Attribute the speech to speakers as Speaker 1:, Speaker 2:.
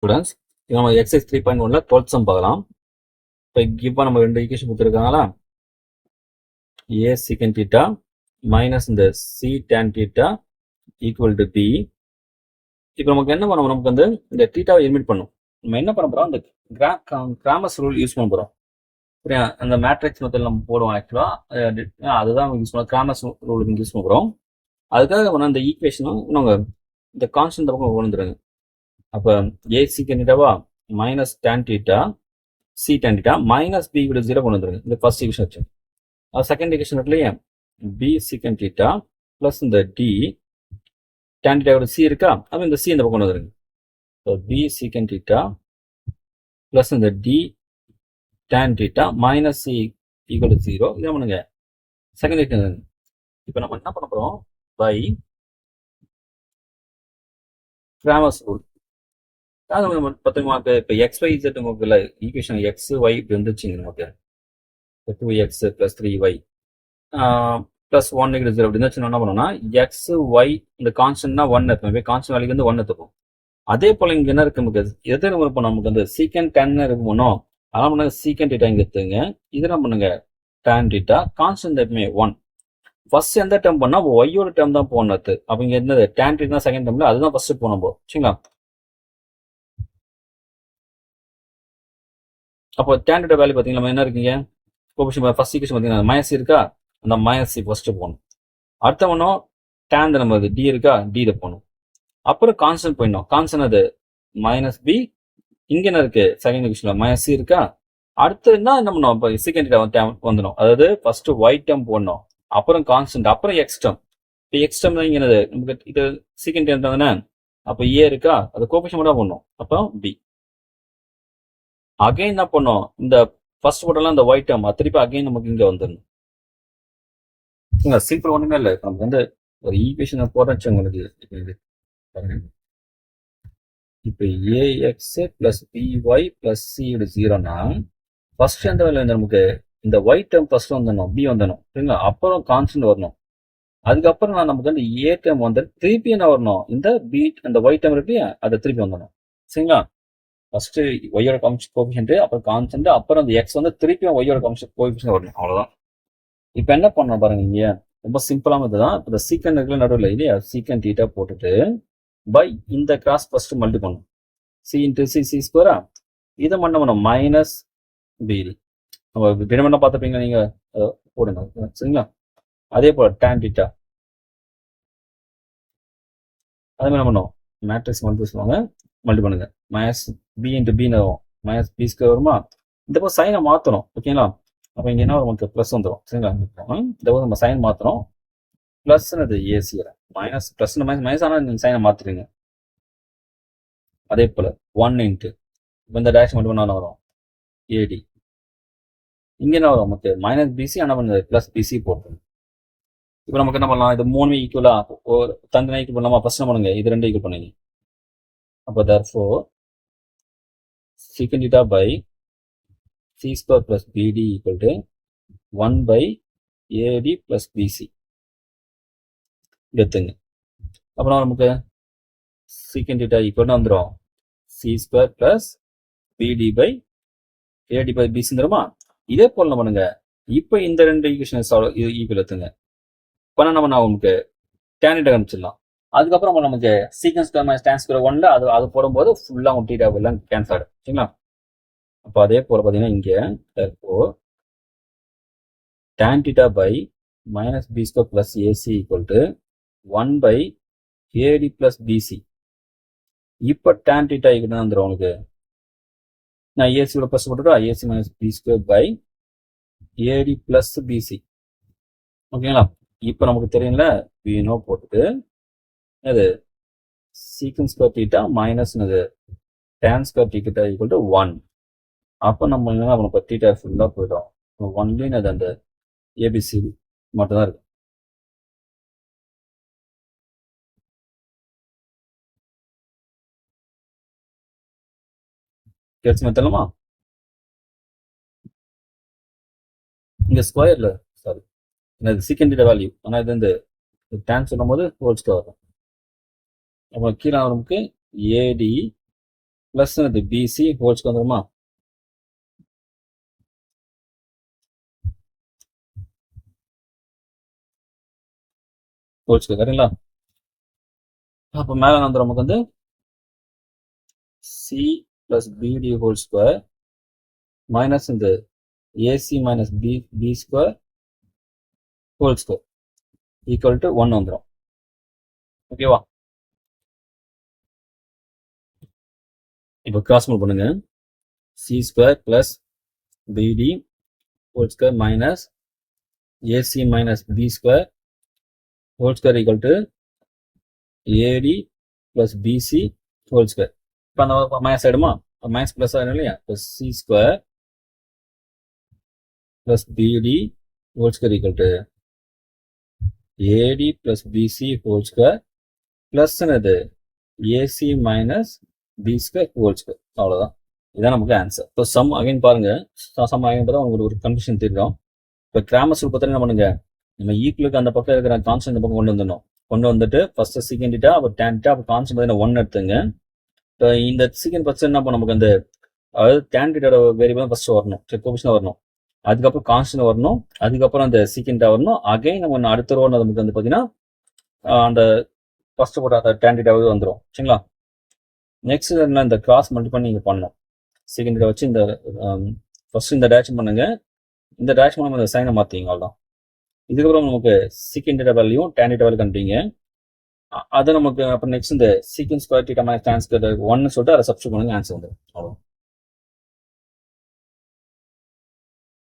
Speaker 1: Students, நம்ம exercise 3.1ல 12th some பார்க்கலாம். இப்போ இப்போ நம்ம ரெண்டு ஈக்குவேஷன் கொடுத்துருக்காங்களா, a secant theta மைனஸ் இந்த c tan theta equal to b. இப்போ நமக்கு என்ன பண்ணணும், நமக்கு வந்து இந்த தீட்டாவை எலிமினேட் பண்ணும். நம்ம என்ன பண்ண போறோம், இந்த கிராமர்ஸ் ரூல் யூஸ் பண்ண போறோம். சரியா, அந்த மேட்ரிக்ஸ் மெத்தட் நம்ம போடுவோம். ஆக்சுவலா அதுதான் யூஸ் பண்ண கிராமர்ஸ் ரூல் யூஸ் பண்ண போறோம். அதுக்காக அந்த ஈக்குவேஷனும் நாங்கள் இந்த கான்ஸ்டன்ட் பக்கம் கொண்டு வந்துருங்க. அப்போ a secant theta minus tan theta c tan theta minus b விட 0 கொண்டு வந்துருங்க. இந்த ஃபர்ஸ்ட் ஈக்குவேஷன் வச்சு செகண்ட் ஈக்குவேஷன் இருக்குல்லையே, b secant theta பிளஸ் இந்த d tan theta விட c இருக்கா, அப்போ இந்த c இந்த பக்கம் கொண்டு வந்துருங்க. So b secant theta plus இந்த d tan theta minus c equal to 0. இதை பண்ணுங்க செகண்ட் ஈக்குவேஷன். இப்போ நம்ம என்ன பண்ண போறோம், பை கிராமர்ஸ் ரூல். நமக்கு இப்போ எக்ஸ் ஒய் இசட் நமக்கு இல்லை ஈக்குவேஷன் எக்ஸ் ஒய் இப்படி வந்துச்சுங்க. நமக்கு 2x + 3y + 1 = 0 அப்படி இருந்துச்சுன்னா என்ன பண்ணோம்னா, எக்ஸ் ஒய் இந்த கான்ஸ்டன்ட்னா 1 எடுத்துப்போம். கான்ஸ்டன்ட் வேல்யூக்கு வந்து 1 எடுத்துப்போம். அதே போல இங்கே என்ன இருக்கு, நமக்கு எது நம்ம இருப்போம், நமக்கு வந்து சீக்கன் tan இருக்கணும். அதெல்லாம் பண்ணுங்க சீக்கன் theta இங்கே எடுத்துங்க. இதெல்லாம் பண்ணுங்க tan theta கான்ஸ்டன்ட் எப்பவுமே 1. ஃபர்ஸ்ட் எந்த டேர்ம் பண்ணா ஒய்யோட டேர்ம் தான் போகணும். அப்போ இங்கே என்னது tan theta தான் செகண்ட் டேர்ம்ல, அதுதான் ஃபர்ஸ்ட் போனோம். சரிங்களா, அப்போ tan theta வேல்யூ பார்த்தீங்கன்னா நம்ம என்ன இருக்குங்க, ஃபர்ஸ்ட் ஈக்குவேஷன் பார்த்தீங்கன்னா மைனஸ் இருக்கா, அந்த மைனஸ் சி ஃபர்ஸ்ட் போகணும். அடுத்த ஒன்றும் tan நமக்கு டி இருக்கா, டி இதை போகணும். அப்புறம் கான்ஸ்டன்ட் போயிடணும். கான்ஸ்டன்ட் அது மைனஸ் பி. இங்கே என்ன இருக்கு செகண்ட் ஈக்குவேஷன்ல மைனஸ் சி இருக்கா. அடுத்து என்ன பண்ணணும், இப்போ செகண்ட் டேர்ம் வந்துடும். அதாவது ஃபர்ஸ்ட் ஒய் டேர்ம் போடணும், அப்புறம் கான்ஸ்டன்ட், அப்புறம் எக்ஸ் டேர்ம். இப்போ எக்ஸ் டேர்ம் தான் இங்கே என்னது, நமக்கு இது செகண்ட் டேர்ம் தானே. அப்போ ஏ இருக்கா, அது கோஎஃபிஷியன்ட் மட்டும் போடணும். அப்போ பி. அகைன் என்ன பண்ணோம், இந்த ஃபர்ஸ்ட் போட்டெல்லாம் இந்த ஒயிட் டேர்ம் திருப்பி அகைன் நமக்கு இங்கே வந்துடணும். சிம்பிள் ஒன்றுமே இல்லை. நமக்கு வந்து ஒரு ஈக்குவேஷனை போடுறேன் உங்களுக்கு. இப்போ ஏஎக்ஸ் + பிஒய் + சி = 0னா ஃபர்ஸ்ட் எந்த வேலை வந்து நமக்கு இந்த ஒயிட் டேர்ம் ஃபர்ஸ்ட் வந்துடணும், பி வந்துடணும். சரிங்களா, அப்புறம் கான்ஸ்டன்ட் வரணும். அதுக்கப்புறம் நமக்கு வந்து ஏ டேர்ம் வந்து திருப்பி என்ன வரணும், இந்த பி அந்த ஒயிட் டேர்ம் இருக்கு அதை திருப்பி வந்துடணும். சரிங்களா, ஃபர்ஸ்ட் ஒய்யோட கோஎஃபிஷியன்ட், அப்புறம் கான்ஸ்டன்ட், அப்புறம் அந்த எக்ஸ் வந்து திருப்பி ஒய்யோட கோஎஃபிஷியன்ட் வரணும். அவ்வளோதான். இப்போ என்ன பண்ணணும் பாருங்க, இங்கே ரொம்ப சிம்பிளான இதுதான். இப்போ இந்த சீக்கன் இருக்குல்ல நடுவில் இல்லையா, சீக்கன் தீட்டா போட்டுட்டு பை இந்த கிராஸ் ஃபர்ஸ்ட் மல்டி பண்ணணும். சி இன்ட்டு சி சி ஸ்கொயரா, இதை பண்ண பண்ணணும் மைனஸ் பிடி. நம்ம தினமெல்லாம் பார்த்துப்பீங்க நீங்க, போடுங்க. சரிங்களா, அதே போல tan தீட்டா அதே மாதிரி என்ன பண்ணுவோம், மேட்ரிக்ஸ் மல்டி சொல்லுவாங்க, மல்டி பண்ணுங்க. Minus b into b minus b square வருமா. இந்த போது சைனை மாற்றணும். ஓகேங்களா, அப்போ இங்கே என்ன நமக்கு ப்ளஸ் வந்துடும். சரிங்களா, இந்த போது நம்ம சைன் மாற்றணும். ப்ளஸ்னது ஏசி மைனஸ் ப்ளஸ் மைனஸ் ஆனால் நீங்கள் சைனை மாற்றுறீங்க. அதே போல் 1 இன்ட்டு இந்த டேஷ் மட்டும் என்ன வரும், ஏடி. இங்கே என்ன வரும் நமக்கு மைனஸ் பிசி, ஆனால் வந்து ப்ளஸ் பிசி போட்டுருங்க. இப்போ நமக்கு என்ன பண்ணலாம், இது 3 ஈக்குவலா தனித்தனியாக ஈக்குவல் பண்ணலாமா. ஃபர்ஸ்ட் என்ன பண்ணுங்க, இது 2 ஈக்குவல் பண்ணுங்க. அப்போ therefore secant theta by c square plus bd equal to 1 by ad plus bc எடுத்துங்க. அப்புறம் நமக்கு secant theta equal வந்துடும் c square plus bd by ad by bc வந்துருமா. இதே போல நம்ம பண்ணுங்க. இப்போ இந்த 2 ஈக்குவேஷன் ஈக்குவல் எடுத்துங்க. இப்போ நம்ம நமக்கு tan theta காமிச்சிடலாம். அதுக்கப்புறம் நமக்கு சீக்கன் ஸ்கொயர் மைனஸ் tan ஸ்கொயர் 1ல அது போடும்போது ஃபுல்லாக உங்க தீட்டா எல்லாம் கேன்சல் ஆகிடும். சரிங்களா, அப்போ அதே போல் பார்த்தீங்கன்னா இங்கே tan theta by minus b square plus ac equal to 1 by ad plus bc. இப்போ tan theta ஈக்குவல் வந்துடும் உங்களுக்கு. நான் ஏசியோட ப்ளஸ் போட்டுட்டா ac minus b square by ad plus bc. ஓகேங்களா, இப்போ நமக்கு தெரியும்ல, வீணோ போட்டுட்டு அது சீக்கன் square theta minus tan square theta equal to 1. அப்போ நம்ம என்ன பண்ணணும், தீட்டா ஃபுல்லாக போயிடும். ஒன்லைன் அது அந்த ஏபிசி மட்டும்தான் இருக்கு. கேட்ச் மெத்தலமா இங்கே ஸ்கொயரில் சாரி இது சீக்கன் தீட்டா வேல்யூ, ஆனால் இது வந்து tan சொல்லும் போது ஹோல் ஸ்கொயர் வரும். அப்புறம் கீழே நமக்கு ஏடி ப்ளஸ் இது பிசி ஹோல்ஸ்க்கு வந்துருமா? ஹோல்ஸ்க்கு கரெக்டுங்களா? அப்போ மேலே வந்து நமக்கு வந்து c plus bd whole square minus இந்த ac minus b square whole square equal to 1 வந்துடும். ஓகேவா? இப்போ கிராஸ் மூவ் பண்ணுங்க. C square plus bd whole square minus ac minus b square whole square equal to ad plus bc whole square. இப்போ அந்த minus ஆகிடுமா? Minus plus ஆகிடும் இல்லையா? இப்போ c square plus bd whole square equal to ad plus bc whole square plus என்னது AC minus b square whole square. அவ்வளோதான். இதான் நமக்கு ஆன்சர். இப்போ சம் அகைன் பாருங்க. சம் அகைன் பார்த்தா உங்களுக்கு ஒரு கன்ஃபியூஷன் தெரியும். இப்போ கிராமர் ரூல் பார்த்தா என்ன பண்ணுங்க, நம்ம ஈக்குவலுக்கு அந்த பக்கம் இருக்கிற கான்ஸ்டன்ட் இந்த பக்கம் கொண்டு வந்துடணும். கொண்டு வந்துட்டு ஃபர்ஸ்ட் செகண்ட் டீட்டா அப்புறம் tan theta அப்புறம் கான்ஸ்டன்ட் பார்த்தீங்கன்னா 1 எடுத்துங்க. இப்போ இந்த செகண்ட் ஃபர்ஸ்ட் என்ன பண்ணும், நமக்கு அந்த அதாவது tan theta வேரியபிள் ஃபர்ஸ்ட் வரணும், கோபிஷன் வரணும், அதுக்கப்புறம் கான்ஸ்டன்ட் வரணும், அதுக்கப்புறம் அந்த செகண்ட் வரணும். அகைன் நம்ம அடுத்த ரோ நமக்கு வந்து பார்த்தீங்கன்னா அந்த ஃபர்ஸ்ட் போட்ட அந்த tan theta வந்துடும். சரிங்களா? நெக்ஸ்ட் என்ன, இந்த கிராஸ் மல்டிபிள் நீங்கள் பண்ணணும். செகண்ட் டேட்டா வச்சு இந்த ஃபர்ஸ்ட் இந்த டேஷ் பண்ணுங்க, இந்த டேஷ் பண்ண இந்த சைனை மாற்றிங்க. அவ்வளோதான். இதுக்கப்புறம் நமக்கு secant data value tan theta value கண்டுபிடிங்க. அதை நமக்கு அப்புறம் நெக்ஸ்ட் இந்த secant square theta minus tan square 1 சொல்லிட்டு அதை சப்ஸ்டியூட் பண்ணுங்க, ஆன்சர் வந்துடும். அவ்வளோ.